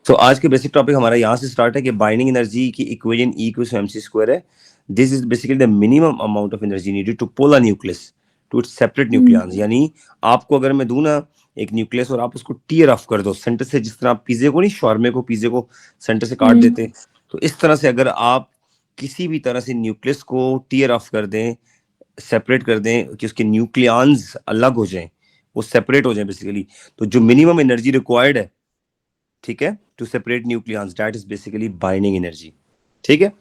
तो आज के बेसिक टॉपिक हमारा यहाँ से स्टार्ट है कि बाइंडिंग एनर्जी की equation E equals to mc square है. This is basically the minimum amount of energy needed to pull a nucleus to its separate nucleons. यानी आपको अगर मैं दूं ना एक न्यूक्लियस और आप उसको टीयर ऑफ कर दो सेंटर से, जिस तरह आप पिज्जे को नहीं, शॉर्मे को, पिज्जे को सेंटर से काट देते, तो इस तरह से अगर आप किसी भी तरह से न्यूक्लियस को टीयर ऑफ कर दें, सेपरेट कर दें कि उसके न्यूक्लियॉन्स अलग हो जाएं, वो सेपरेट हो जाएं बेसिकली, तो जो मिनिमम एनर्जी रिक्वायर्ड है, ठीक है, to separate nucleons, that is basically binding energy. ठीक है,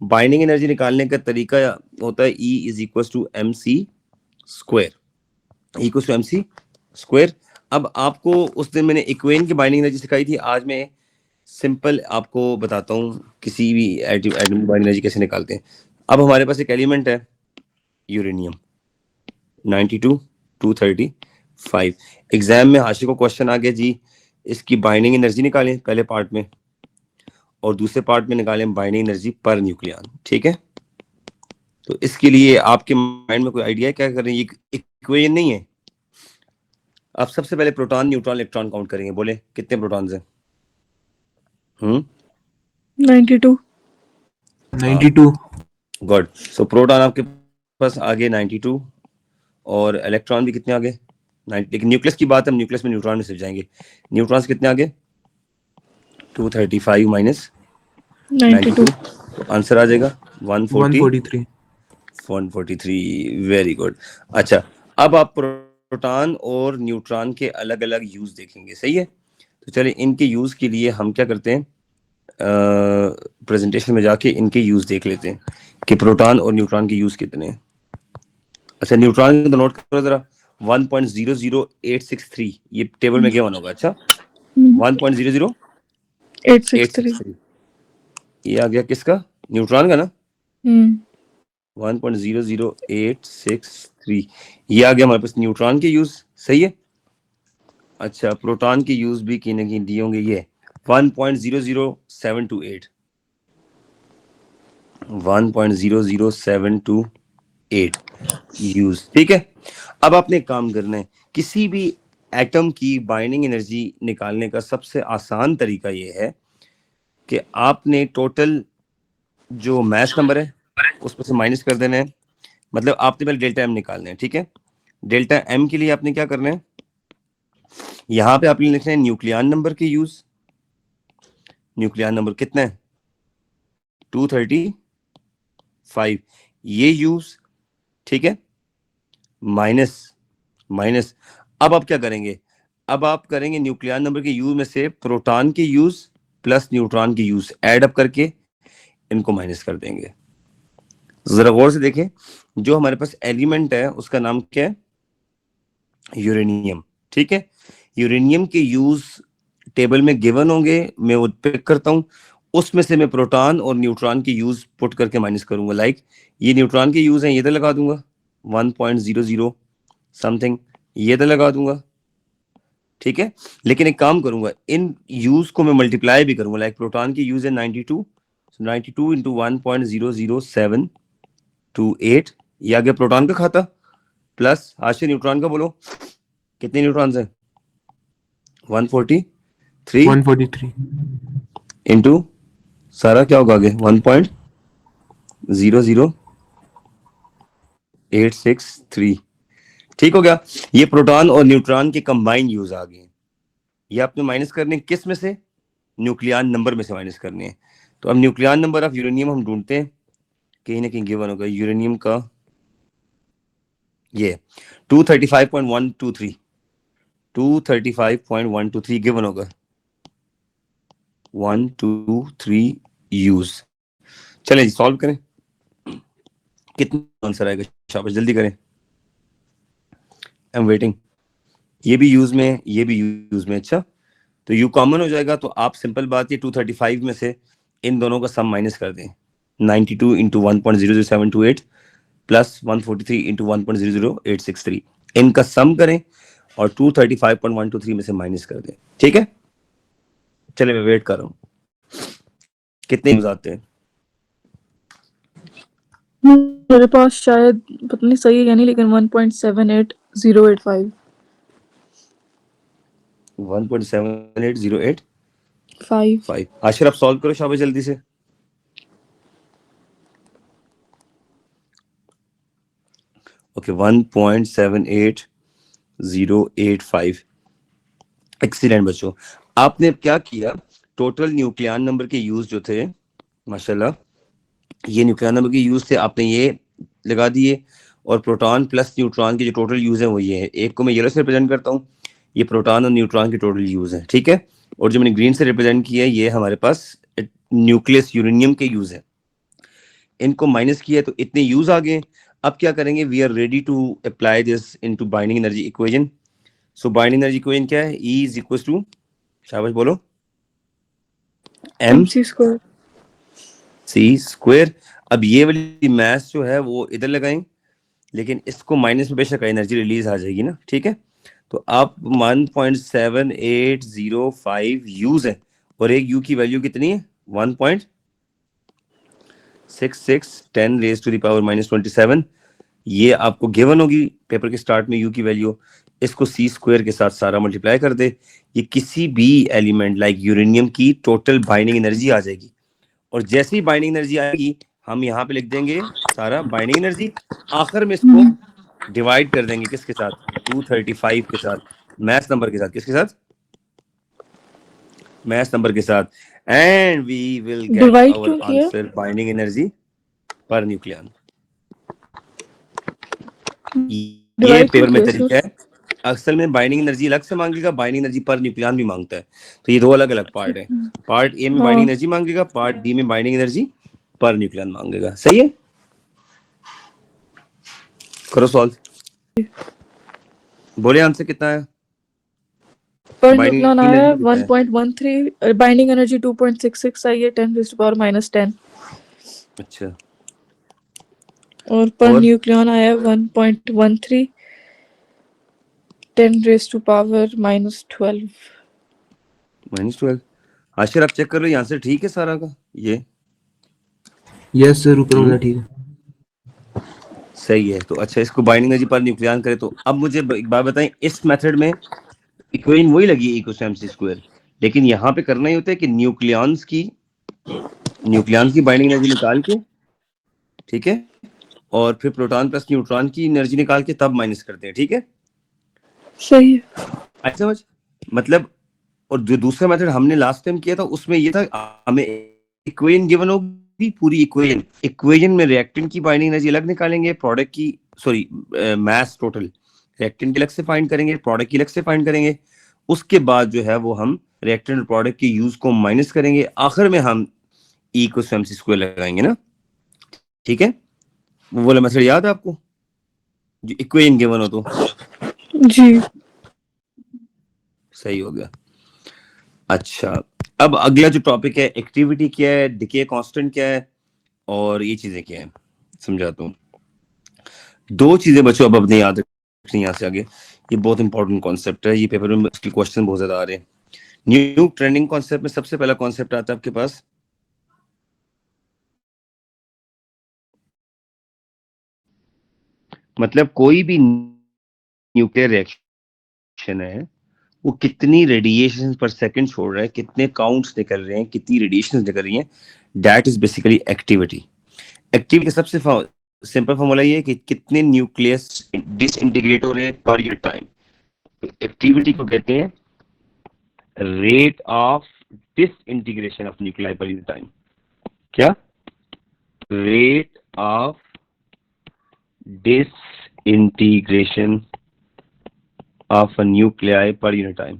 बाइंडिंग एनर्जी निकालने का तरीका होता है E is equal to mc square, equal to mc square. अब आपको उस दिन मैंने इक्वेशन की बाइंडिंग एनर्जी सिखाई थी, आज मैं सिंपल आपको बताता हूँ किसी भी एटम की बाइंडिंग एनर्जी कैसे निकालते हैं. अब हमारे पास एक एलिमेंट है यूरेनियम 92 235. एग्जाम में हाशिर को क्वेश्चन आ गया जी इसकी बाइंडिंग एनर्जी निकालें पहले पार्ट में और दूसरे पार्ट में निकालें बाइंडिंग एनर्जी पर न्यूक्लियॉन. ठीक है, तो इसके लिए आपके माइंड में कोई आइडिया है क्या कर रहे हैं? ये इक्वेशन नहीं है. आप सबसे पहले प्रोटॉन, न्यूट्रॉन, इलेक्ट्रॉन काउंट करेंगे. बोले कितने प्रोटॉन्स हैं? 92. 92. गुड. सो प्रोटॉन आपके पास आगे 92 और इलेक्ट्रॉन भी कितने आगे 90. लेकिन न्यूक्लियस की बात, हम न्यूक्लियस में न्यूट्रॉन में सिर्फ जाएंगे. न्यूट्रॉन्स कितने आगे? 235 माइनस 92, तो आंसर आ जाएगा 143. 143. Very good. अच्छा, अब आप प्रोटॉन और न्यूट्रॉन के अलग अलग यूज देखेंगे. सही है, तो चलिए इनके यूज के लिए हम क्या करते हैं, प्रेजेंटेशन में जाके इनके यूज देख लेते हैं कि प्रोटॉन और न्यूट्रॉन के यूज कितने हैं. अच्छा, न्यूट्रॉन तो नोट करो जरा, 1.00863 ये टेबल में क्या होगा. अच्छा, 1.00863 ये आ गया किसका? न्यूट्रॉन का ना. 1.00863 ये आ गया हमारे पास न्यूट्रॉन के यूज. सही है. अच्छा, प्रोटॉन के यूज भी कहीं ना कहीं दिए होंगे. ये 1.00728 1.00728 यूज. ठीक है, अब आपने एक काम करना है, किसी भी एटम की बाइंडिंग एनर्जी निकालने का सबसे आसान तरीका ये है कि आपने टोटल जो मास नंबर है उसमें से माइनस कर देना है. मतलब आपने पहले डेल्टा एम निकालना है. ठीक है, डेल्टा एम के लिए आपने क्या करना है, यहां पे आपने लिखना है न्यूक्लियॉन नंबर के यूज. न्यूक्लियॉन नंबर कितना है? 235 ये यूज. ठीक है, माइनस माइनस. अब आप क्या करेंगे, अब आप करेंगे न्यूक्लियॉन नंबर के यूज में से प्रोटॉन के यूज प्लस न्यूट्रॉन के यूज ऐड अप करके इनको माइनस कर देंगे. जरा गौर से देखें, जो हमारे पास एलिमेंट है उसका नाम क्या है? यूरेनियम. ठीक है, यूरेनियम के यूज टेबल में गिवन होंगे, मैं वो पिक करता हूं, उसमें से मैं प्रोटॉन और न्यूट्रॉन के यूज पुट करके माइनस करूंगा. लाइक ये न्यूट्रॉन के यूज हैं, ये तो लगा दूंगा 1.00 समथिंग, ये तो लगा दूंगा. ठीक है, लेकिन एक काम करूंगा, इन यूज को मैं मल्टीप्लाई भी करूंगा. लाइक प्रोटॉन की यूज है 92, 92 इंटू 1.00728 ये आ गया प्रोटॉन का खाता, प्लस आज से न्यूट्रॉन का बोलो कितने न्यूट्रॉन्स हैं? 143 इंटू सारा क्या होगा आगे 1.00863. ठीक हो गया, ये प्रोटॉन और न्यूट्रॉन के कंबाइंड यूज आ गए. ये आपने माइनस करने किस में से? न्यूक्लियॉन नंबर में से माइनस करने हैं. तो अब न्यूक्लियॉन नंबर ऑफ यूरेनियम हम ढूंढते हैं, कहीं ना कहीं गिवन होगा यूरेनियम का. ये 235.123 235.123 गिवन होगा 123 यूज. चलें जी सॉल्व करें, कितना आंसर आएगा? शाबाश जल्दी करें, आई एम वेटिंग. ये भी यूज में है, ये भी यूज में. अच्छा, तो यू कॉमन हो जाएगा, तो आप सिंपल बात ये 235 में से इन दोनों का सम माइनस कर दें. 92 इंटू 1.00728 प्लस 143 इंटू 1.00863 इनका सम करें और 235.123 में से माइनस कर दें. ठीक है, चले मैं वेट कर रहा हूँ कितने यूज आते हैं. मेरे पास शायद पता नहीं सही है या नहीं, लेकिन 1.78085. 1.7808 5. 5। आशिर आप सॉल्व करो शाबाश जल्दी से। ओके 1.78085। एक्सीलेंट बच्चों, आपने क्या किया, टोटल न्यूक्लियन नंबर के यूज जो थे माशाल्लाह, ये न्यूक्लियन नंबर के यूज थे आपने ये लगा दिए, और प्रोटॉन प्लस न्यूट्रॉन के जो टोटल यूज है वो ये है। एक को मैं येलो से रिप्रेजेंट करता हूँ, ये प्रोटॉन और न्यूट्रॉन के टोटल यूज है, ठीक है। और जो मैंने ग्रीन से रिप्रेजेंट किया है ये हमारे पास न्यूक्लियस यूरेनियम के यूज है। इनको माइनस किया तो इतने यूज आ गए। अब क्या करेंगे, we are ready to apply this into binding energy equation. So binding energy equation क्या है, E इज इक्वल टू, शाबाश बोलो, MC square. MC²। अब ये वाली मैथ जो है वो इधर लगाएं, लेकिन इसको माइनस में बेशक एनर्जी रिलीज आ जाएगी ना, ठीक है। तो आप 1.7805 यूज है, और एक यू की वैल्यू कितनी है, 1.66 10 रेज टू द पावर -27। ये आपको गिवन होगी पेपर के स्टार्ट में यू की वैल्यू। इसको C² के साथ सारा मल्टीप्लाई कर दे, ये किसी भी एलिमेंट लाइक यूरेनियम की टोटल बाइंडिंग एनर्जी आ जाएगी। और जैसे ही बाइंडिंग एनर्जी आएगी हम यहाँ पे लिख देंगे सारा बाइंडिंग एनर्जी, आखिर में इसको डिवाइड कर देंगे किसके साथ, 235 के साथ, मैथ्स नंबर के साथ, किसके साथ, मैथ्स नंबर के साथ, and we will get Divide our क्यों किया? Answer binding energy per nucleon. ये Divide पेपर क्यों में किया तरीका सर? है, अक्सर में बाइंडिंग एनर्जी अलग से मांगेगा, बाइंडिंग एनर्जी पर न्यूक्लियन भी मांगता है, तो ये दो अलग अलग पार्ट है। पार्ट ए में बाइंडिंग हाँ. एनर्जी मांगेगा, पार्ट बी में बाइंडिंग एनर्जी पर न्यूक्लियन मांगेगा। सही है, करो सॉल्व, बोले आंसर कितना है, पर बाइंडिंग न्यूक्लियन आया है एनर्जी कितना है, 1.13, बाइंडिंग एनर्जी 2.66 आई है 10 raised to power -10, अच्छा, और पर और न्यूक्लियन आया है 1.13 10 raised to power -12. -12। आशिर आप चेक कर लो, ये आंसर ठीक है सारा का, ये यस सर, ऊपर वाला ठीक है। सही है। तो अच्छा, इसको बाइंडिंग एनर्जी पर न्यूक्लियन करे, तो अब मुझे एक बात बताएं, इस मेथड में इक्वेशन वही लगी E=mc², लेकिन यहाँ पे करना ही होता है कि न्यूक्लियंस की बाइंडिंग एनर्जी निकाल के, ठीक है, और फिर प्रोटॉन प्लस न्यूट्रॉन की एनर्जी निकाल के तब माइनस करते हैं, ठीक है। सही है. अच्छा समझ, मतलब, और जो दूसरा मेथड हमने लास्ट टाइम किया था उसमें ये था, हमें इक्वेशन गिवन होगी, पूरी इक्वेशन में रिएक्टेंट की बाइंडिंग एनर्जी अलग निकालेंगे, प्रोडक्ट की, सॉरी, मास टोटल रिएक्टेंट की अलग से फाइंड करेंगे, प्रोडक्ट की अलग से फाइंड करेंगे। उसके बाद जो है वो हम रिएक्टेंट और प्रोडक्ट के यूज को माइनस करेंगे, आखिर में हम E=mc² लगाएंगे ना, ठीक है। वो वाला मेथड याद है आपको, जो इक्वेशन गिवन हो तो, जी. सही हो गया। अच्छा, अब अगला जो टॉपिक है, एक्टिविटी क्या है, डिके कांस्टेंट क्या है, और ये चीजें क्या है समझाता हूँ। दो चीजें बच्चों अब अपने याद रखनी यहाँ से आगे, ये बहुत इंपॉर्टेंट कॉन्सेप्ट है, ये पेपर में इसके क्वेश्चन बहुत ज्यादा आ रहे हैं। न्यू ट्रेंडिंग कॉन्सेप्ट में सबसे पहला कॉन्सेप्ट आता है आपके पास, मतलब कोई भी न्यूक्लियर रिएक्शन है वो कितनी रेडिएशन पर सेकंड छोड़ रहा है, कितने काउंट्स निकल रहे हैं, कितनी रेडिएशन निकल रही हैं, that is basically activity. Activity का सबसे सिंपल फॉर्मूला ये है कि कितने न्यूक्लियस डिसइंटीग्रेट हो रहे हैं पर यूनिट टाइम। एक्टिविटी को कहते हैं rate of disintegration of nuclei per unit time. क्या, rate of disintegration of a nuclei per unit time,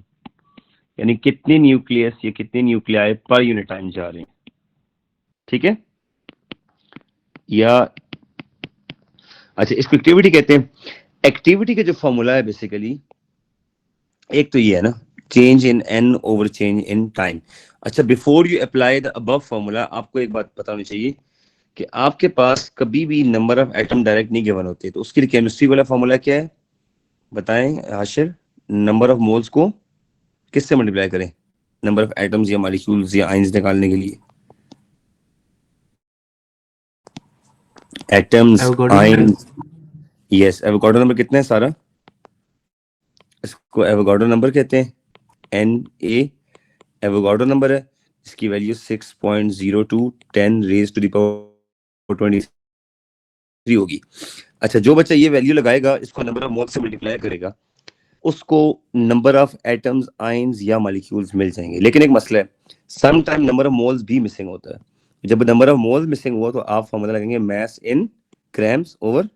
यानी कितने न्यूक्लियस या कितने न्यूक्लियाई पर यूनिट टाइम जा रहे हैं, ठीक है। या अच्छा, इसको एक्टिविटी कहते हैं। एक्टिविटी का जो फॉर्मूला है बेसिकली, एक तो ये है ना, change in n over change in time. अच्छा, before you apply the above formula, आपको एक बात पता होनी चाहिए कि आपके पास कभी भी नंबर ऑफ एटम डायरेक्ट नहीं गिवन होते, तो उसके लिए केमिस्ट्री वाला फॉर्मूला क्या है बताएं आशिर, नंबर ऑफ मोल्स को किससे मल्टीप्लाई करें, नंबर ऑफ एटम्स या मॉलिक्यूल्स या आयंस निकालने के लिए, atoms, ions, yes. Avogadro number कितना है सारा, इसको एवोगाड्रो नंबर कहते हैं, Na एवोगाड्रो नंबर है। इसकी value 6.02 10 raise to the power 23 होगी। अच्छा, जो बच्चा ये वैल्यू लगाएगा, इसको नंबर ऑफ मोल्स से मल्टीप्लाई करेगा, उसको नंबर ऑफ एटम्स, आयंस या मॉलिक्यूल्स मिल जाएंगे। लेकिन एक मसला है, some time number of moles भी मिसिंग होता है। जब नंबर ऑफ मोल्स मिसिंग हुआ तो आप फॉर्मूला लगेंगे mass in grams over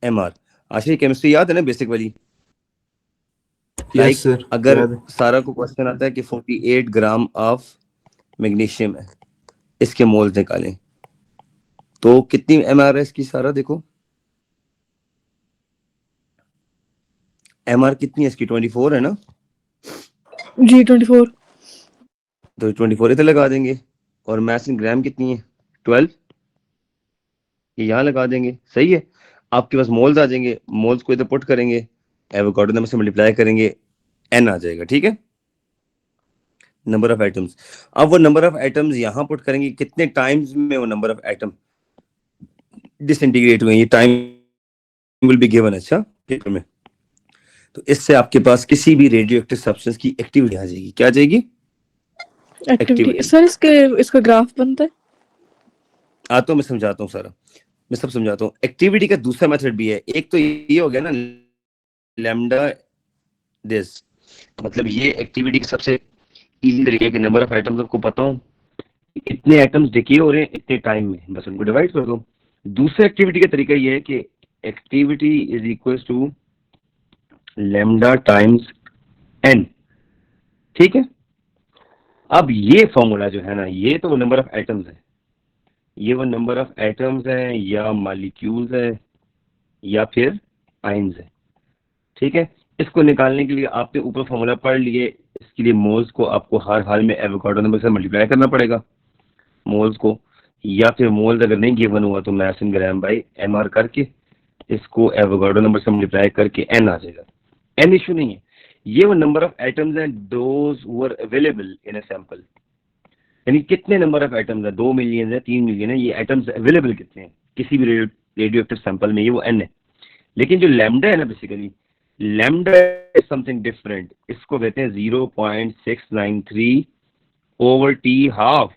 MR. आशा, केमिस्ट्री याद है ना, बेसिक वाली? यस सर, अगर याद है। सारा को क्वेश्चन आता है कि 48 ग्राम ऑफ मैग्नीशियम है, इसके मोल्स निकालें, तो कितनी एमआर है इसकी? सारा देखो, एमआर कितनी है इसकी? 24 है ना? जी 24। तो 24 इधर लगा देंगे। और मास इन ग्राम कितनी है? 12, ये यहाँ लगा देंगे। सही है, आपके पास मोल्स आ जाएंगे, मोल्स को इधर पुट करेंगे, एवोगाड्रो नंबर से मल्टीप्लाई करेंगे, एन आ जाएगा। ठीक है, नंबर ऑफ एटम्स। अब वो नंबर ऑफ एटम्स यहाँ पुट करेंगे, कितने टाइम्स में वो नंबर ऑफ एटम डिसइंटीग्रेट हुए, ये टाइम विल बी गिवन। अच्छा, पेपर में। तो इससे आपके पास किसी भी रेडियो एक्टिव सब्सटेंस की एक्टिविटी आ जाएगी। क्या आ जाएगी? एक्टिविटी। सर इसका ग्राफ बनता है? आता हूँ, मैं समझाता हूँ सारा, मैं सब समझाता हूँ। एक्टिविटी का दूसरा मेथड भी है। एक तो ये हो गया ना लैम्डा दिस, मतलब ये एक्टिविटी का सबसे इजी तरीके के नंबर ऑफ एटम्स आपको पता हो, इतने एटम्स डिके हो रहे हैं इतने टाइम में, बस उनको डिवाइड कर दो। दूसरा एक्टिविटी का तरीका ये है कि activity is equal to lambda times N. ठीक है, अब ये फॉर्मूला जो है ना, ये तो वो नंबर ऑफ एटम्स है, ये वो नंबर ऑफ एटम्स है या मॉलिक्यूल्स है या फिर आयंस है। ठीक है, इसको निकालने के लिए आपने ऊपर फॉर्मूला पढ़ लिए, इसके लिए मोल्स को आपको हर हाल में एवोगाड्रो नंबर से मल्टीप्लाई करना पड़ेगा, मोल्स को। या फिर मोल्स अगर नहीं गिवन हुआ तो मास इन ग्राम बाई एमआर करके इसको एवोगाड्रो नंबर से मल्टीप्लाई करके एन आ जाएगा। एन इशू नहीं है, ये वो नंबर ऑफ एटम्स हैं those who are available in a sample. यानी कितने नंबर ऑफ एटम्स है, 2 मिलियन है, 3 मिलियन है, ये एटम्स अवेलेबल कितने हैं किसी भी रेडियो एक्टिव सैंपल में, ये वो एन है। लेकिन जो लैम्डा है ना, basically lambda is something different. इसको कहते हैं 0.693 ओवर टी हाफ।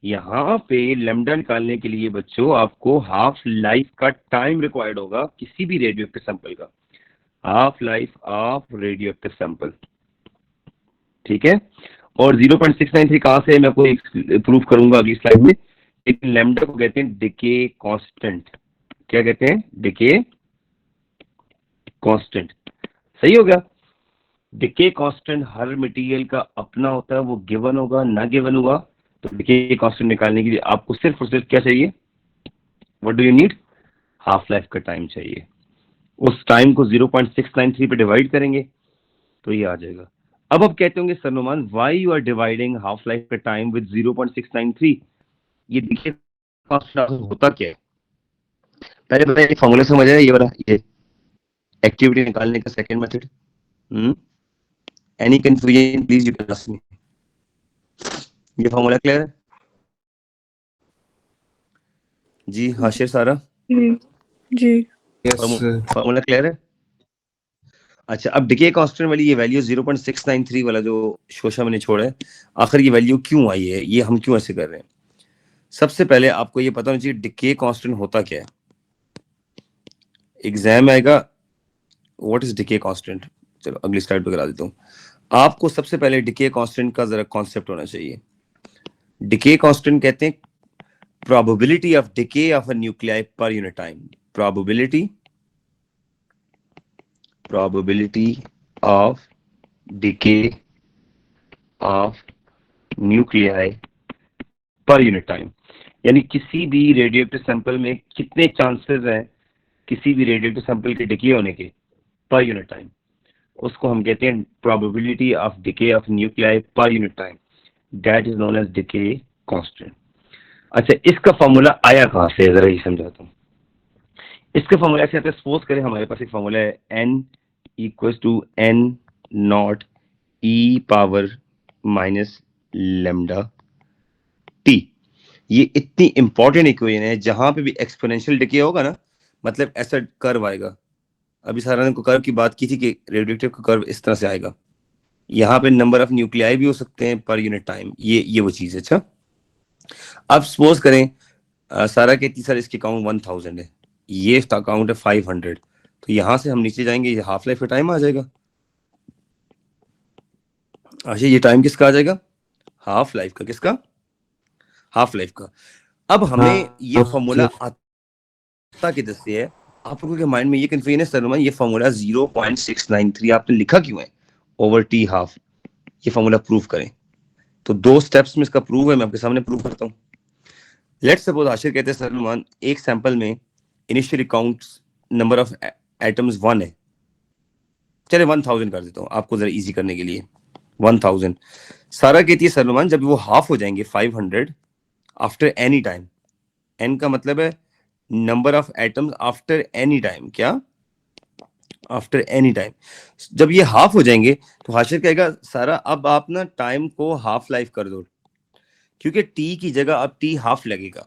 यहाँ पे लैम्डा निकालने के लिए बच्चों आपको हाफ लाइफ का टाइम रिक्वायर्ड होगा किसी भी रेडियो एक्टिव सैंपल का, half life of radio active sample. ठीक है, और 0.693 कहां से, मैं आपको प्रूफ करूंगा अगली स्लाइड में। लेकिन लैम्डा को कहते हैं डिके कांस्टेंट। क्या कहते हैं? Decay constant. सही हो गया, डिके कांस्टेंट हर मटेरियल का अपना होता है, वो गिवन होगा ना गिवन होगा। तो डिके कांस्टेंट निकालने के लिए आपको सिर्फ और सिर्फ क्या चाहिए? What do you need? Half life का टाइम चाहिए। उस टाइम को 0.693 पे डिवाइड करेंगे तो ये आ जाएगा। अब आप कहते होंगे sir Numan, why you are dividing half life का टाइम विद 0.693? ये डिके कांस्टेंट होता क्या है? पहले बताइए, फॉर्मूला समझ आया ये वाला, ये एक्टिविटी निकालने का second method. Any confusion please you can ask me. ये फॉर्मूला क्लियर है जी? हाशिर सारा, जी यस सर। फॉर्मूला क्लियर है? अच्छा, अब डिके कांस्टेंट वाली ये वैल्यू 0.693 वाला जो शोशा मैंने छोड़ा है, आखिर ये वैल्यू क्यों आई है, ये हम क्यों ऐसे कर रहे हैं? सबसे पहले आपको ये पता होना चाहिए डिके कांस्टेंट होता क्या है। एग्जाम आएगा व्हाट इज डिके कांस्टेंट। चलो अगली स्लाइड पे करा देता हूँ। आपको सबसे पहले डिके कांस्टेंट का जरा कॉन्सेप्ट होना चाहिए। डिके कांस्टेंट कहते हैं probability of decay of a nuclei per unit time. Probability of decay of nuclei per unit time, यानी किसी भी रेडियोएक्टिव सैंपल में कितने चांसेस हैं किसी भी रेडियोएक्टिव सैंपल के डिके होने के पर यूनिट टाइम, उसको हम कहते हैं probability of decay of nuclei per unit time. That is known as decay constant. अच्छा, इसका फॉर्मूला आया कहां से, जरा ये समझाता हूँ। इसका फॉर्मूला ऐसे आता है, सपोज करें हमारे पास एक फॉर्मूला है n equals to n naught e power minus lambda t। ये इतनी इंपॉर्टेंट इक्वेशन है, जहां पे भी एक्सपोनेंशियल डिके होगा ना, मतलब ऐसा कर्व आएगा। अभी सारा ने को कर्व की बात की थी कि रेडियोएक्टिव का कर्व इस तरह से आएगा, यहाँ पे नंबर ऑफ न्यूक्लियाई भी हो सकते हैं पर यूनिट टाइम, ये वो चीज है। अच्छा, अब सपोज करें सारा कहती सर इसकी काउंट 1000 है, ये इसका काउंट है 500, तो यहाँ से हम नीचे जाएंगे, ये हाफ लाइफ का टाइम आ जाएगा। अच्छा, ये टाइम किसका आ जाएगा? हाफ लाइफ का। किसका? हाफ लाइफ का। अब हमें ये फॉर्मूला आता किधर से है? आप लोगों के माइंड में ये कंफ्यूजन है, सर ये फॉर्मूला 0.693 आपने लिखा क्यों है ओवर टी हाफ? ये फॉर्मूला प्रूव करें। तो 2 स्टेप्स में इसका प्रूव है, मैं आपके सामने प्रूव करता हूँ। लेट्स सपोज आशिर कहते हैं सलमान एक सैंपल में initial count number of atoms 1 है, चले 1000 कर देता हूँ आपको जरा इजी करने के लिए। 1000। सारा कहती है सलमान जब वो हाफ हो जाएंगे 500 आफ्टर एनी टाइम, एन का मतलब है number of atoms after any time. क्या? After any time. जब ये हाफ हो जाएंगे तो हाशिर कहेगा सारा अब आप ना टाइम को हाफ लाइफ कर दो, क्योंकि टी की जगह अब टी हाफ लगेगा।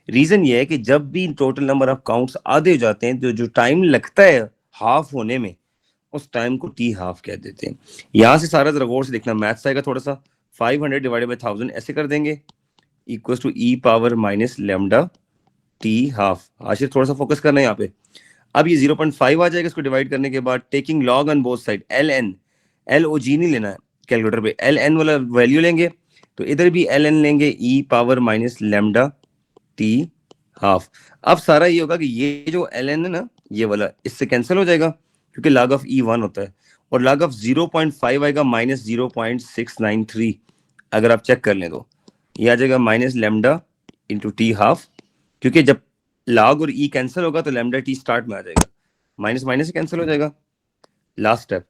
रीजन ये है कि जब भी टोटल नंबर ऑफ काउंट्स आधे हो जाते हैं तो जो टाइम लगता है हाफ होने में, उस टाइम को टी हाफ कह देते हैं। यहां से सारा जरा गौर से देखना, मैथ्स आएगा थोड़ा सा। 500 डिवाइडेड बाय 1000 ऐसे कर देंगे, equal to E power minus lambda T half. Ashir थोड़ा सा फोकस करना है यहाँ पे। अब ये 0.5 आ जाएगा इसको डिवाइड करने के बाद, taking log on both side, l n, l o g नहीं लेना है कैलकुलेटर पे, एल एन वाला वैल्यू लेंगे, तो इधर भी एल एन लेंगे, e power minus lambda T half. अब सारा ये होगा कि ये जो एल एन है ना, ये वाला इससे कैंसिल हो जाएगा क्योंकि log ऑफ ई 1 होता है, और log ऑफ 0.5 आएगा माइनस 0.693। अगर आप चेक कर लें तो ये आ जाएगा minus lambda into T half, क्योंकि जब log और ई कैंसिल होगा तो लेमडा टी स्टार्ट में आ जाएगा, माइनस माइनस से कैंसिल हो जाएगा। लास्ट स्टेप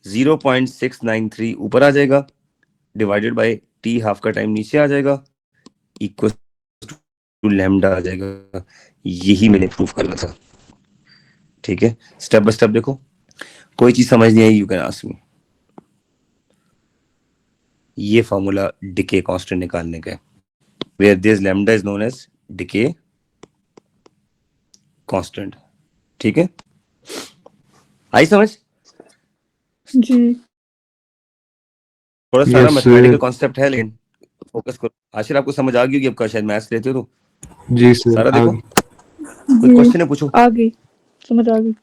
0.693 ऊपर आ जाएगा, डिवाइडेड बाय टी हाफ का टाइम नीचे आ जाएगा, इक्वल टू लेमडा आ जाएगा। यही मैंने प्रूफ करना था। ठीक है, स्टेप बाय स्टेप देखो, कोई चीज समझ नहीं आई यू कैन आस्क मी। ये फॉर्मूला डिके कांस्टेंट निकालने का है, where this lambda is known as decay constant. ठीक है, आई समझ? जी थोड़ा सारा Yes, मैथमेटिकल कॉन्सेप्ट है लेकिन फोकस करो। आशिर आपको समझ आ गई होगी, अब शायद मैथ्स लेते हो तो। जी सर, सारा देखो, कोई जी क्वेश्चन है पूछो। आ गई, समझ आ गई।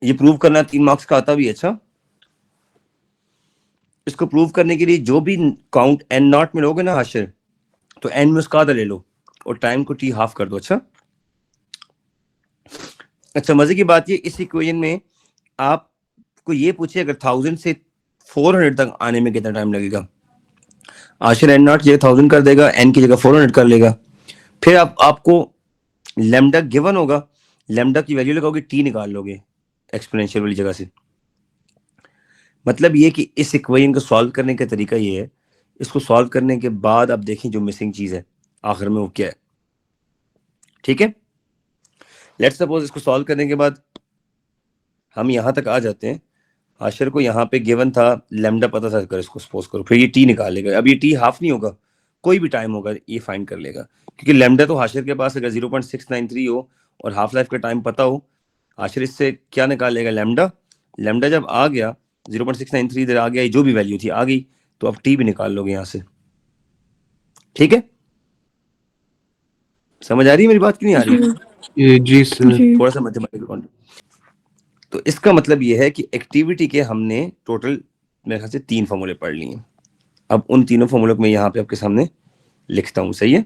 ये प्रूव करना 3 मार्क्स का आता भी है। अच्छा, इसको प्रूव करने के लिए जो भी काउंट एन नॉट में लोगे ना आशिर, तो एन में उसका आधा ले लो और टाइम को टी हाफ कर दो। अच्छा, मजे की बात ये, इस इक्वेशन में आपको ये पूछे अगर 1000 से 400 तक आने में कितना टाइम लगेगा, आशिर एन नॉट की जगह 1000 कर देगा, एन की जगह 400 कर लेगा। फिर आपको लेमडा गिवन होगा, लेमडा की वैल्यू लगाओगे, टी निकाल लोगे एक्सपोनेंशियल वाली जगह से। मतलब ये कि इस इक्वेशन को सॉल्व करने का तरीका ये है, इसको सॉल्व करने के बाद आप देखें जो मिसिंग चीज है आखिर में वो क्या है। ठीक है, लेट्स सपोज इसको सॉल्व करने के बाद हम यहां तक आ जाते हैं, आशिर को यहाँ पे गिवन था लेमडा पता था, कर इसको सपोज करो, फिर ये टी निकालेगा। अब ये टी हाफ नहीं होगा, कोई भी टाइम होगा ये फाइंड कर लेगा, क्योंकि लेमडा तो हाशिर के पास अगर 0.693 हो और हाफ लाइफ का टाइम पता हो, आशिर इससे क्या निकालेगा? लेमडा। लेमडा जब आ गया 0.693 इधर आ गया, जो भी वैल्यू थी आ गई, तो अब टी भी निकाल लोगे यहाँ से। ठीक है, समझ आ रही है मेरी बात कि नहीं आ रही? जी सर। जी थोड़ा सा मैथमेटिकल कॉन्सेप्ट। तो इसका मतलब यह है कि एक्टिविटी के हमने टोटल मेरे ख्याल से 3 फॉर्मूले पढ़ लिए हैं। अब उन तीनों फॉर्मूलों को मैं यहाँ पे आपके सामने लिखता हूं, सही है?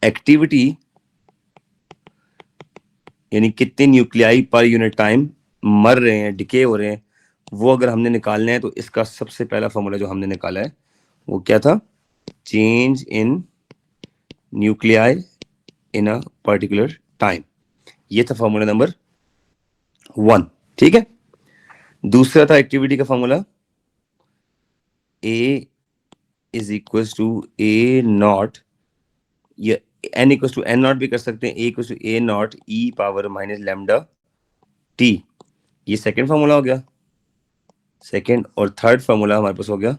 एक्टिविटी यानी कितने न्यूक्लियाई पर यूनिट टाइम मर रहे हैं, डिके हो रहे हैं, वो अगर हमने निकालना है तो इसका सबसे पहला फॉर्मूला जो हमने निकाला है वो क्या था? Change in nuclei in a particular time. ये था फॉर्मूला नंबर 1। ठीक है, दूसरा था एक्टिविटी का formula, A is equal to A nought, या N equal to N nought भी कर सकते हैं, A equal to A nought e power minus lambda t. ये सेकेंड फॉर्मूला हो गया, सेकेंड। और थर्ड फॉर्मूला हमारे पास हो गया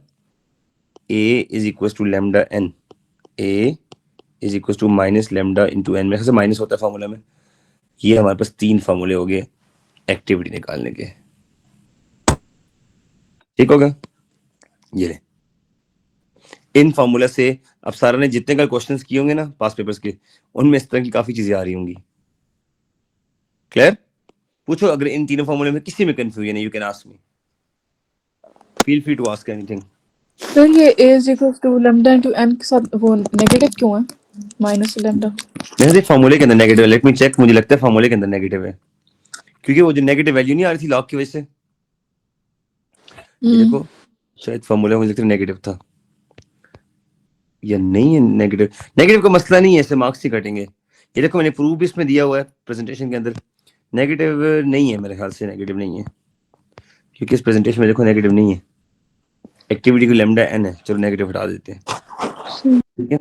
A is equal to lambda N, A is equal to minus lambda into N, मेरे ख्याल से माइनस होता है फॉर्मूला में। ये हमारे पास 3 फॉर्मूले हो गए एक्टिविटी निकालने के। ठीक होगा। ये ले, इन फार्मूला से अब सारा ने जितने कल क्वेश्चंस किए होंगे ना पास पेपर्स के, उनमें इस तरह की काफी चीजें आ रही होंगी। क्लियर? पूछो अगर इन तीनों फार्मूले में किसी में कंफ्यूजन है, you can ask me, feel free to ask anything. Sir ये a is equals to lambda into n के साथ वो नेगेटिव क्यों है, माइनस लैम्डा? मेरे फार्मूले के अंदर नेगेटिव है, लेट मी चेक, मुझे लगता है फार्मूले के अंदर नेगेटिव है, क्योंकि वो जो नेगेटिव वैल्यू नहीं आ रही थी लॉग की वजह से, ये देखो शायद फार्मूला मुझे लगता है नेगेटिव था या नहीं है। नेगेटिव, नेगेटिव का मसला नहीं है, ऐसे मार्क्स ही कटेंगे। ये देखो मैंने प्रूफ भी इसमें दिया हुआ है प्रेजेंटेशन के अंदर, नेगेटिव नहीं है मेरे ख्याल से, नेगेटिव नहीं है, क्योंकि इस प्रेजेंटेशन में देखो नेगेटिव नहीं है, एक्टिविटी की लैम्डा एन है, चलो नेगेटिव हटा देते हैं, ठीक है।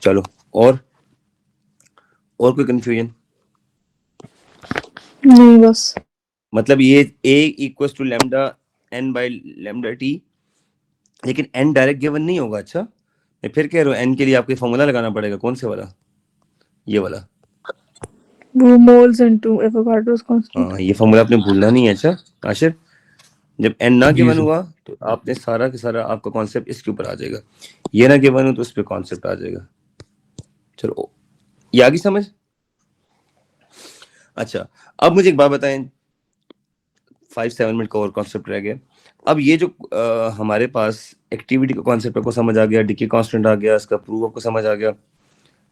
चलो और कोई कंफ्यूजन? नहीं बस, मतलब ये a equals to lambda n by lambda t, लेकिन n डायरेक्ट गिवन नहीं होगा। अच्छा मैं फिर कह रहा हूँ n के लिए आपको फॉर्मूला लगाना पड़ेगा, कौन से वाला? ये वाला, वो मोल्स इनटू एवोगाड्रोस कांस्टेंट। हाँ ये फॉर्मूला आपने भूलना नहीं है। अच्छा आशिर, जब n ना जी गिवन सर। हुआ तो आपने सारा का सारा आपका कॉन्सेप्ट इसके ऊपर आ जाएगा, ये ना गिवन हो तो उस पर कॉन्सेप्ट आ जाएगा। चलो ये आ गई समझ? अच्छा अब मुझे एक बात बताएं, 5-7 मिनट का और कॉन्सेप्ट रह गया। अब ये जो हमारे पास एक्टिविटी का कॉन्सेप्ट आपको समझ आ गया, डिके कांस्टेंट आ गया, इसका प्रूफ आपको समझ आ गया,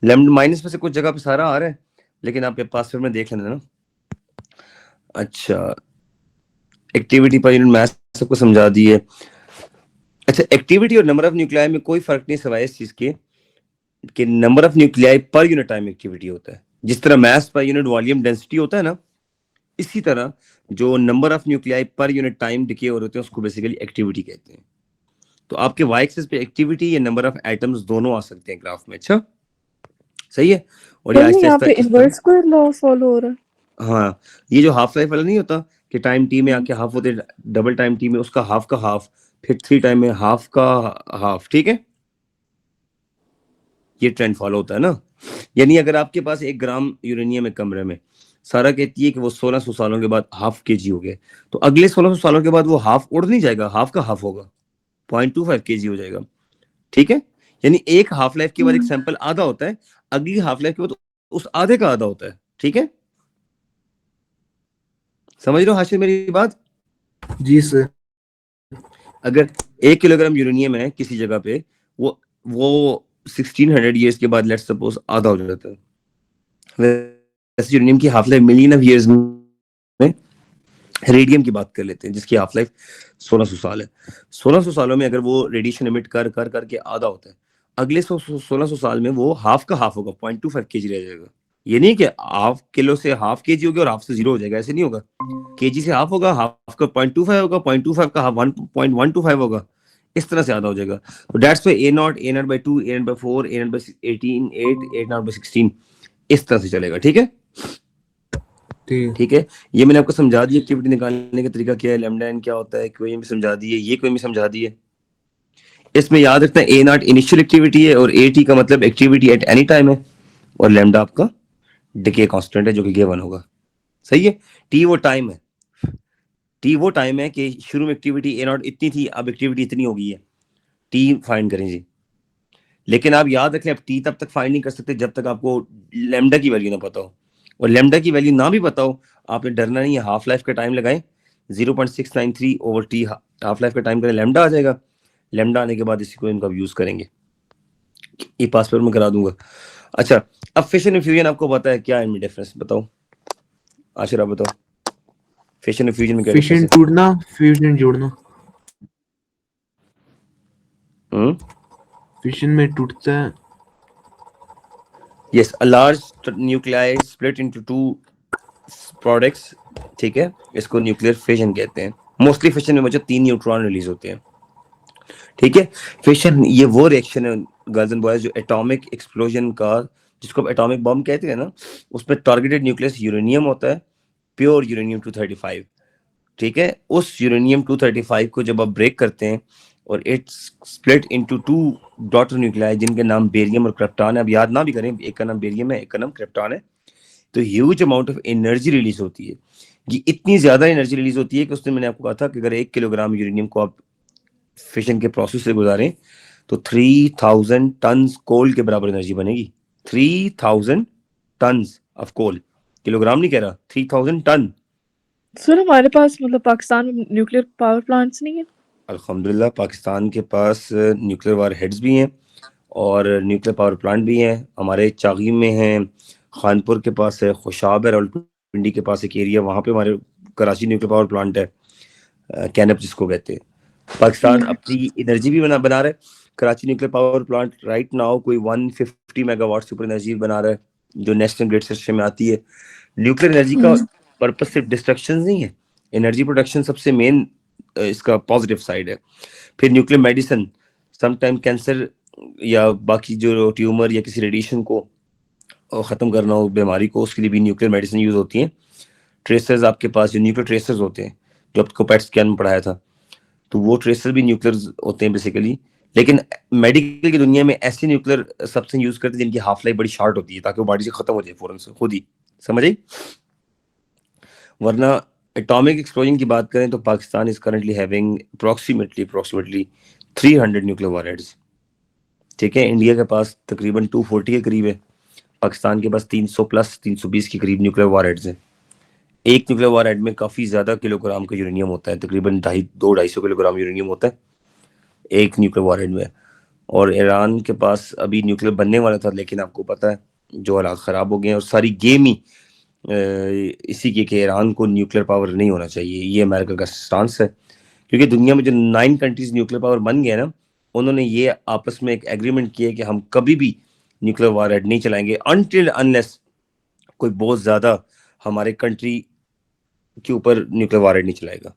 लैम्डा माइनस में से कुछ जगह पे सारा आ रहा है, लेकिन आप पास में देख लेना ना। अच्छा एक्टिविटी पर यूनिट मास सबको समझा दी है। अच्छा एक्टिविटी और नंबर ऑफ न्यूक्लियाई में कोई फर्क नहीं सिवाय इस चीज के कि number of nuclei per unit time activity होता है। जिस तरह मास पर यूनिट वॉल्यूम डेंसिटी होता है ना, इसी तरह जो number of nuclei per unit time decay हो रहे होते हैं उसको बेसिकली एक्टिविटी कहते हैं। तो आपके वाई एक्सिस पे एक्टिविटी या नंबर ऑफ एटम्स दोनों आ सकते हैं ग्राफ में। अच्छा सही है। और ये सर आहिस्ता यहाँ आहिस्ता पे इस इनवर्स स्क्वायर लॉ फॉलो हो रहा है। हाँ ये जो हाफ लाइफ वाला नहीं होता कि टाइम टी में आके हाफ होते, डबल टाइम टी में उसका हाफ का हाफ, फिर 3 टाइम में हाफ का हाफ, ठीक है, ये ट्रेंड फॉलो होता है ना। यानी अगर आपके पास 1 ग्राम यूरेनियम है कमरे में, सारा कहती है कि वो 1600 सालों के बाद हाफ केजी हो गए, तो अगले 1600 सालों के बाद वो हाफ उड़ नहीं जाएगा, हाफ का हाफ होगा, 0.25 केजी हो जाएगा, ठीक है। यानी एक हाफ लाइफ के बाद एक सैंपल आधा होता है, अगली हाफ लाइफ के बाद उस आधे का आधा होता है, ठीक है। समझ रहे हो हाशिर मेरी बात? जी सर। अगर 1 किलोग्राम यूरेनियम है किसी जगह पे, वो 1600 ईयर्स के बाद लेट्स सपोज आधा हो जाता है। वैसे यूरेनियम की half life million of years में, रेडियम की बात कर लेते हैं जिसकी हाफ लाइफ 1600 साल है। 1600 सालों में अगर वो रेडिएशन एमिट कर कर करके आधा होता है, अगले 1600 साल में वो हाफ का हाफ होगा, 0.25 केजी रह जाएगा। ये नहीं कि हाफ किलो से हाफ केजी हो गया और हाफ से 0 हो जाएगा, ऐसे नहीं होगा। केजी से हाफ होगा, हाफ का 0.25 होगा, 0.25 का हाफ 1.125 होगा, इस तरह से आधा हो जाएगा। तो that's why A0 by 2, A0 by 4, A0 by 18, 8, A0 by 16 इस तरह से चलेगा, ठीक है। ठीक है, ये मैंने आपको समझा दी एक्टिविटी निकालने का तरीका क्या है, लैम्डा एन क्या होता है, क्वेश्चन भी समझा दी है, ये क्वेश्चन भी समझा दी है। इसमें याद रखना है A0 इनिशियल एक्टिविटी है और AT का मतलब एक्टिविटी एट एनी टाइम है, और लैम्डा आपका डिके कांस्टेंट है जो कि गिवन होगा। सही है। टी वो टाइम है, टी वो टाइम है कि शुरू में एक्टिविटी A0 इतनी थी, अब एक्टिविटी इतनी हो गई है, टी फाइंड करें जी। लेकिन आप याद रखें अब टी तब तक फाइंड नहीं कर सकते जब तक आपको लैम्डा की वैल्यू ना पता हो, और लैम्डा की वैल्यू ना भी पता हो आपने डरना नहीं है, हाफ लाइफ का टाइम लगाएं 0.693 ओवर टी, हाफ लाइफ का टाइम करें, लैम्डा आ जाएगा। लैम्डा आने के बाद इसी को इनका यूज करेंगे, ये पासवर्ड में करा दूंगा। अच्छा अब फिशन एंड फ्यूजन आपको पता है क्या इनमें डिफरेंस, बताओ आशिर आप बताओ, फिशन एंड फ्यूजन में क्या फिशन डिफरेंस है? टूटना, फ्यूजन जोड़ना। फिशन में टूटता है। Yes, a large nuclei split into 2 products, ठीक है, इसको न्यूक्लियर फिशन कहते हैं। मोस्टली फिशन में मुझे 3 न्यूट्रॉन रिलीज होते हैं, ठीक है। फिशन ये वो रिएक्शन है गर्ल्स एंड बॉयज जो एटॉमिक एक्सप्लोजन का, जिसको आप एटॉमिक बम कहते हैं ना, उसमें टारगेटेड न्यूक्लियस यूरेनियम होता है, प्योर यूरेनियम 235, ठीक है। उस यूरेनियम 235 को जब आप ब्रेक करते हैं और it's split into 2 daughter nuclei जिनके नाम बेरियम और क्रिप्टॉन है, अब याद ना भी करें, एक का नाम बेरियम है, एक का नाम क्रिप्टॉन है, तो huge amount of energy release होती है। ये इतनी ज्यादा एनर्जी रिलीज होती है कि उसने मैंने आपको कहा था कि अगर 1 किलोग्राम यूरेनियम को आप फिशन के प्रोसेस से गुजारें तो 3000 टन कोल के बराबर एनर्जी बनेगी। 3000 टन ऑफ कोल, किलोग्राम नहीं कह रहा, 3000 टन। सर हमारे पास मतलब पाकिस्तान में न्यूक्लियर पावर प्लांट्स नहीं है। अल्हम्दुलिल्लाह पाकिस्तान के पास न्यूक्लियर वार हेड्स भी हैं और न्यूक्लियर पावर प्लांट भी हैं। हमारे चागी में हैं, खानपुर के पास है, खुशाब है, रावलपिंडी के पास एक एरिया, वहाँ पे हमारे कराची न्यूक्लियर पावर प्लांट है, कैनप जिसको कहते हैं। पाकिस्तान अपनी एनर्जी भी बना रहा है। Karachi nuclear power plant right now कोई 150 मेगावाट सुपर एनर्जी बना रहा है जो नेशनल ग्रिड सिस्टम में आती है। न्यूक्लियर एनर्जी का पर्पस सिर्फ डिस्ट्रक्शन नहीं है, एनर्जी प्रोडक्शन सबसे मेन इसका पॉजिटिव साइड है। फिर न्यूक्लियर मेडिसिन, समटाइम कैंसर या बाकी जो ट्यूमर या किसी रेडिएशन को ख़त्म करना हो बीमारी को, उसके लिए भी न्यूक्लियर मेडिसिन यूज़ होती हैं। ट्रेसर्स आपके पास जो न्यूक्लियर ट्रेसर्स होते हैं जो आपको पेट स्कैन में पढ़ाया था, तो वो ट्रेसर भी न्यूक्लियर होते हैं बेसिकली। लेकिन मेडिकल की दुनिया में ऐसे न्यूक्लियर सब्सटेंस यूज करते हैं जिनकी हाफ लाइफ बड़ी शॉर्ट होती है ताकि वो बॉडी से खत्म हो जाए फौरन से खुद ही, समझ आई। वरना एटॉमिक एक्सप्लोजन की बात करें तो Pakistan is currently having approximately 300 nuclear warheads. ठीक है, इंडिया के पास तकरीबन 240 के करीब है, पाकिस्तान के पास 300 प्लस 320 के करीब न्यूक्लियर वॉरहेड्स हैं। एक न्यूक्लियर वॉरहेड में काफ़ी ज़्यादा किलोग्राम का यूरेनियम होता है, तकरीबन 250 किलोग्राम यूरेनियम होता है एक न्यूक्लियर वॉरहेड में। और ईरान के पास अभी न्यूक्लियर बनने वाला था, लेकिन आपको पता है जो हालात ख़राब हो गए हैं और सारी गेम ही इसी के ईरान को न्यूक्लियर पावर नहीं होना चाहिए, ये अमेरिका का स्टांस है। क्योंकि दुनिया में जो 9 कंट्रीज न्यूक्लियर पावर बन गए ना, उन्होंने ये आपस में एक एग्रीमेंट किया कि हम कभी भी न्यूक्लियर वॉरहेड नहीं चलाएंगे अनटिल अनलेस कोई बहुत ज़्यादा हमारे कंट्री के ऊपर न्यूक्लियर वॉरहेड नहीं चलाएगा।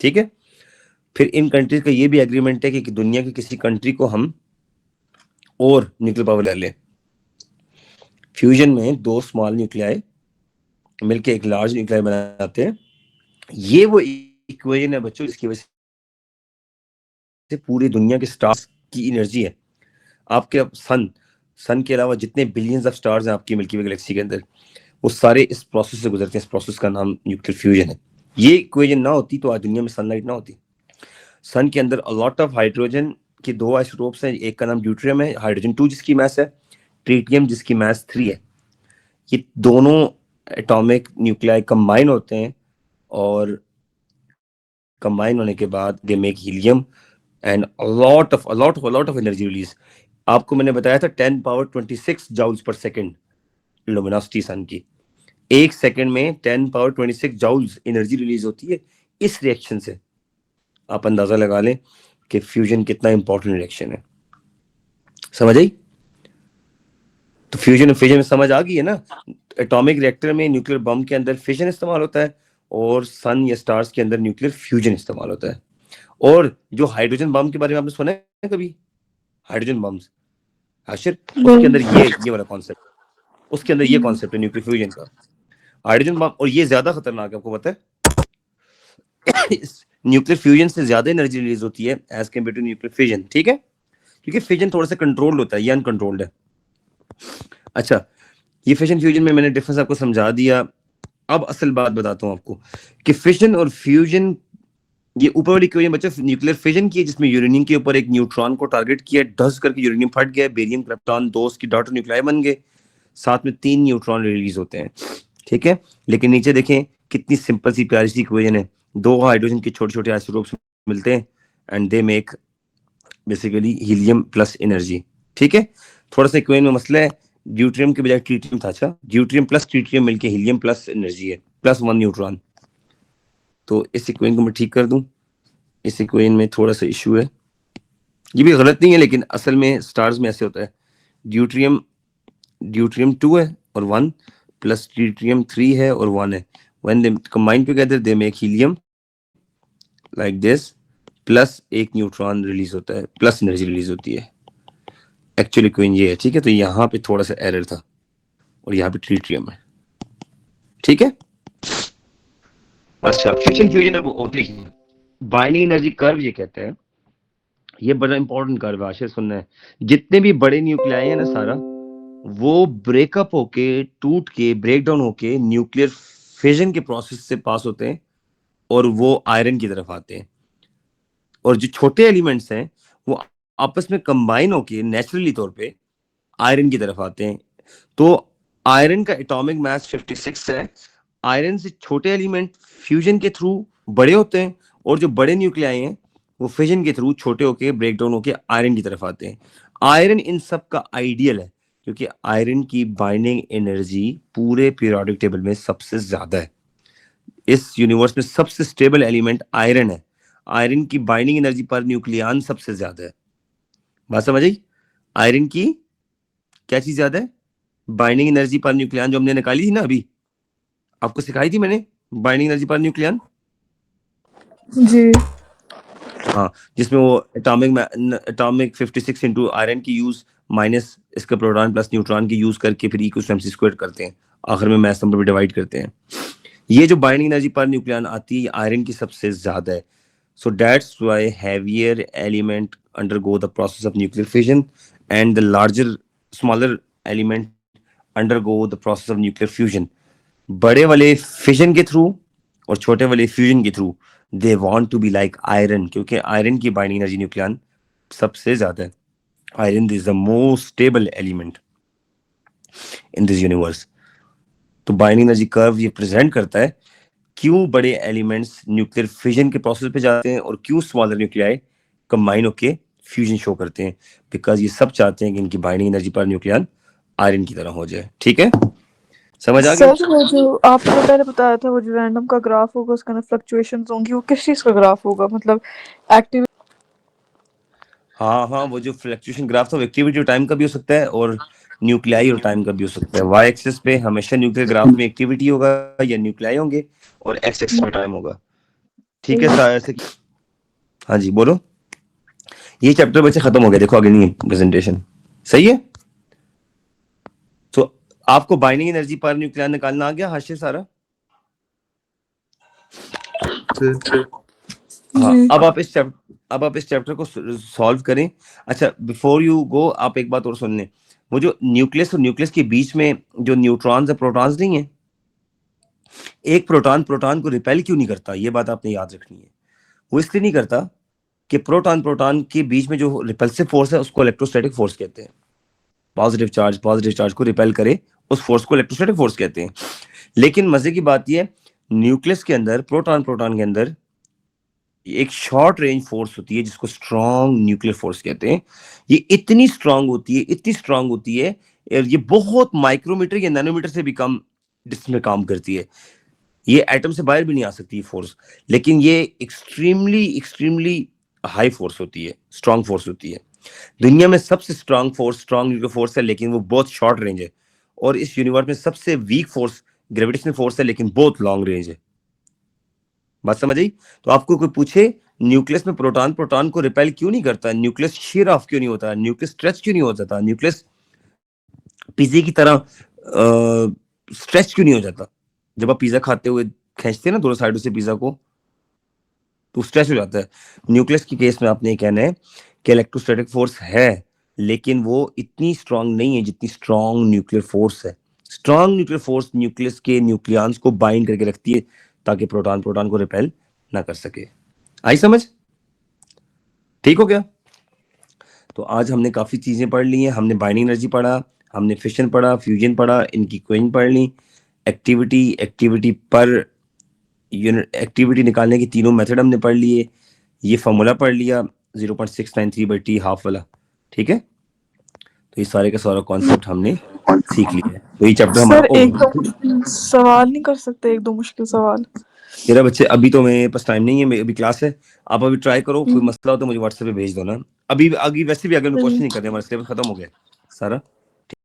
ठीक है, फिर इन कंट्रीज का ये भी एग्रीमेंट है कि दुनिया की किसी कंट्री को हम और न्यूक्लियर पावर ले लें। फ्यूजन में 2 स्मॉल न्यूक्लियाई मिलके एक लार्ज न्यूक्लियाई बनाते हैं। ये वो इक्वेशन है बच्चों जिसकी वजह से पूरी दुनिया के स्टार्स की एनर्जी है। आपके सन के अलावा जितने बिलियंस ऑफ स्टार्स हैं आपकी मिल्की वे गैलेक्सी के अंदर, वो सारे इस प्रोसेस से गुजरते हैं। इस प्रोसेस का नाम न्यूक्लियर फ्यूजन है। ये इक्वेशन ना होती तो आज दुनिया में सनलाइट ना होती। सन के अंदर अलॉट ऑफ हाइड्रोजन के 2 आइसोटोप्स हैं, एक का नाम ड्यूट्रियम है, हाइड्रोजन 2 जिसकी मास है, ट्रिटियम जिसकी मास 3 है। ये दोनों एटॉमिक न्यूक्लियाई कंबाइन होते हैं और कंबाइन होने के बाद they make helium and a lot of energy release. आपको मैंने बताया था 10 पावर 26 जाउल्स पर सेकंड लुमिनोसिटी सन की। एक सेकंड में 10 पावर 26 जाउल्स एनर्जी रिलीज होती है। इस रिएक्शन से आप अंदाजा लगा लें कि फ्यूजन कितना इंपॉर्टेंट रिएक्शन है। समझ आई? तो फ्यूजन और फिजन में समझ आ गई है ना। एटॉमिक रिएक्टर में न्यूक्लियर बम के अंदर फिजन इस्तेमाल होता है और सन या स्टार्स के अंदर न्यूक्लियर फ्यूजन इस्तेमाल होता है। और जो हाइड्रोजन बम के बारे में आपने सुना है कभी? हाइड्रोजन बम्स आशिर, उसके अंदर ये वाला कॉन्सेप्ट, उसके अंदर ये कॉन्सेप्ट है न्यूक्लियर फ्यूजन का, हाइड्रोजन बम। और ये ज्यादा खतरनाक है, आपको पता है न्यूक्लियर फ्यूजन से ज्यादा एनर्जी रिलीज होती है as compare to nuclear fission. ठीक है, क्योंकि फिजन थोड़ा सा कंट्रोल्ड होता है, ये अनकंट्रोल्ड है। अच्छा, ये फिजन फ्यूजन में मैंने डिफरेंस आपको समझा दिया। अब असल बात बताता हूँ आपको कि फिजन और फ्यूजन, ये ऊपर वाली इक्वेशन बच्चा न्यूक्लियर फिजन की है जिसमें यूरेनियम के ऊपर एक न्यूट्रॉन को टारगेट किया, डस करके यूरेनियम फट गया, बेरियम क्रिप्टॉन 2 उसकी डॉटर न्यूक्लियाई बन गए, साथ में 3 न्यूट्रॉन रिलीज होते हैं। ठीक है, लेकिन नीचे देखें कितनी सिंपल सी प्यारी सी इक्वेशन है। 2 हाइड्रोजन के छोटे छोटे आइसोटोप्स मिलते हैं and they make basically helium plus energy. ठीक है, थोड़ा सा इक्वेशन में मसला है, ड्यूट्रियम के बजाय ट्रिटियम था। अच्छा, ड्यूट्रियम प्लस ट्रिटियम मिलके हीलियम प्लस एनर्जी है, +1 न्यूट्रॉन। तो इस इक्वेशन को मैं ठीक कर दूं। इस इक्वेशन में थोड़ा सा इशू है, ये भी गलत नहीं है लेकिन असल में स्टार्स में ऐसे होता है, ड्यूट्रियम 2 है और 1 प्लस ट्रिटियम 3 है और 1 है। When they combine together they make helium like this, plus एक न्यूट्रॉन रिलीज होता है, प्लस एनर्जी रिलीज होती है। एक्चुअली इक्वेशन ये है। ठीक है, तो यहाँ पे थोड़ा सा एरर था और यहाँ पे ट्रिटियम है। ठीक है, अच्छा फ्यूजन फ्यूजन अब होती है। बाइंडिंग एनर्जी कर्व ये कहते हैं, ये बड़ा इंपॉर्टेंट कर्व है, आशय सुनना है। जितने भी बड़े न्यूक्लियाई है ना सारा, वो ब्रेकअप होके, टूट के, ब्रेक डाउन होके न्यूक्लियर फिजन के प्रोसेस से पास होते हैं और वो आयरन की तरफ आते हैं, और जो छोटे एलिमेंट्स हैं वो आपस में कंबाइन होके नेचुरली तौर पे आयरन की तरफ आते हैं। तो आयरन का एटॉमिक मास 56 है। आयरन से छोटे एलिमेंट फ्यूजन के थ्रू बड़े होते हैं, और जो बड़े न्यूक्लियाई हैं वो फिजन के थ्रू छोटे होके ब्रेक डाउन होके आयरन की तरफ आते हैं। आयरन इन सब का आइडियल है, क्योंकि आयरन की बाइंडिंग एनर्जी पूरे पीरियोडिक टेबल में सबसे ज्यादा है। इस यूनिवर्स में सबसे स्टेबल एलिमेंट आयरन है। आयरन की बाइंडिंग एनर्जी पर न्यूक्लियन सबसे ज्यादा है। बात समझ आई? आयरन की क्या चीज ज्यादा है? बाइंडिंग एनर्जी पर न्यूक्लियन, जो हमने निकाली थी ना अभी, आपको सिखाई थी मैंने, बाइंडिंग एनर्जी पर न्यूक्लियन। जी। हाँ, जिसमें वो एटॉमिक 56 इंटू आयरन की यूज माइनस इसका प्रोटॉन प्लस न्यूट्रॉन की यूज करके फिर इक्वल टू mc² करते हैं, आखिर में मास नंबर पे डिवाइड करते हैं। ये जो बाइंडिंग एनर्जी पर न्यूक्लियन आती है आयरन की सबसे ज्यादा है। So that's why heavier element undergo the process of nuclear fission and the larger smaller element undergo the process of nuclear fusion. बड़े वाले फिजन के थ्रू और छोटे वाले फ्यूजन के through they want to be like iron, क्योंकि iron की binding energy nucleon सबसे ज्यादा है। Iron is the most stable element in this universe. तो बाइंडिंग एनर्जी कर्व ये प्रेजेंट करता है क्यों बड़े एलिमेंट्स न्यूक्लियर फिजन के प्रोसेस पे जाते हैं और क्यों स्मॉलर न्यूक्लियाई कंबाइन होके फ्यूजन शो करते हैं, बिकॉज ये सब चाहते हैं कि इनकी binding energy per nucleon iron की तरह हो जाए। ठीक है, समझ आ गया? सर वो जो आपने पहले बताया था वो जो रैंडम का ग्राफ होगा उसका ना फ्लक्चुएशंस होंगी, वो किस चीज का ग्राफ होगा? मतलब एक्टिव। हाँ हाँ, वो जो फ्लक्चुएशन ग्राफ था वो एक्टिविटी टाइम का भी हो सकता है और न्यूक्लियाई और टाइम का भी हो सकता है। वाई एक्सिस पे हमेशा न्यूक्लियर ग्राफ में एक्टिविटी होगा या न्यूक्लियाई होंगे, और एक्स एक्सिस पे टाइम होगा। ठीक है सर, ऐसे। हाँ जी बोलो। ये चैप्टर बच्चे खत्म हो गया, देखो आगे नहीं प्रेजेंटेशन। सही है? तो आपको बाइंडिंग एनर्जी पर न्यूक्लियर निकालना आ गया हाशिर सारा? हाँ, अब आप इस चैप्टर को सॉल्व करें। अच्छा, बिफोर यू गो आप एक बात और सुन लें। वो जो न्यूक्लियस और न्यूक्लियस के बीच में जो न्यूट्रॉन्स और प्रोटॉन्स नहीं है, एक प्रोटॉन प्रोटॉन को रिपेल क्यों नहीं करता, ये बात आपने याद रखनी है। वो इसलिए नहीं करता कि प्रोटॉन प्रोटॉन के बीच में जो रिपल्सिव फोर्स है उसको इलेक्ट्रोस्टैटिक फोर्स कहते हैं। पॉजिटिव चार्ज को रिपेल करे उस फोर्स को इलेक्ट्रोस्टैटिक फोर्स कहते हैं। लेकिन मजे की बात यह है, न्यूक्लियस के अंदर प्रोटॉन प्रोटॉन के अंदर एक शॉर्ट रेंज फोर्स होती है जिसको स्ट्रॉन्ग न्यूक्लियर फोर्स कहते हैं। ये इतनी स्ट्रॉन्ग होती है और ये बहुत माइक्रोमीटर या नैनोमीटर से भी कम डिस्टेंस में काम करती है। ये एटम से बाहर भी नहीं आ सकती फोर्स, लेकिन ये एक्सट्रीमली हाई फोर्स होती है, स्ट्रॉन्ग फोर्स होती है। दुनिया में सबसे स्ट्रॉन्ग न्यूक्लियर फोर्स है, लेकिन वो बहुत शॉर्ट रेंज है। और इस यूनिवर्स में सबसे वीक फोर्स ग्रेविटेशनल फोर्स है, लेकिन बहुत लॉन्ग रेंज है। बात समझ आई? तो आपको कोई पूछे न्यूक्लियस में प्रोटॉन प्रोटॉन को रिपेल क्यों नहीं करता, न्यूक्लियस शीयर ऑफ क्यों नहीं होता, न्यूक्लियस स्ट्रेच क्यों नहीं हो जाता, न्यूक्लियस पिज्जे की तरह स्ट्रेच क्यों नहीं हो जाता? जब आप पिज्जा खाते हुए खींचते हैं ना दोनों साइडों से पिज्जा को, तो स्ट्रेच हो जाता है। न्यूक्लियस के केस में आपने ये कहना है कि इलेक्ट्रोस्टैटिक फोर्स है, लेकिन वो इतनी स्ट्रांग नहीं है जितनी स्ट्रांग न्यूक्लियर फोर्स है। स्ट्रांग न्यूक्लियर फोर्स न्यूक्लियस के न्यूक्लियॉन्स को बाइंड करके रखती है ताकि प्रोटॉन प्रोटॉन को रिपेल ना कर सके। आई समझ? ठीक हो गया? तो आज हमने काफी चीजें पढ़ ली हैं। हमने बाइंडिंग एनर्जी पढ़ा, हमने फिशन पढ़ा, फ्यूजन पढ़ा, इनकी इक्वेशन पढ़ ली, एक्टिविटी पर यूनिट एक्टिविटी निकालने की तीनों मेथड हमने पढ़ लिए, ये फॉर्मूला पढ़ लिया 0.693/T हाफ वाला। ठीक है, तो ये सारे का सारा कॉन्सेप्ट हमने सीख लिया है। तो ये चैप्टर हमारा सर एक दो मुश्किल सवाल नहीं कर सकते? एक दो मुश्किल सवाल मेरा बच्चे अभी तो मेरे पास टाइम नहीं है, अभी क्लास है। आप अभी ट्राई करो, कोई मसला हो तो मुझे व्हाट्सएप पे भेज दो ना। अभी वैसे भी अगर मैं क्वेश्चन नहीं कर रहे, हमारा सिलेबस खत्म हो गया सारा।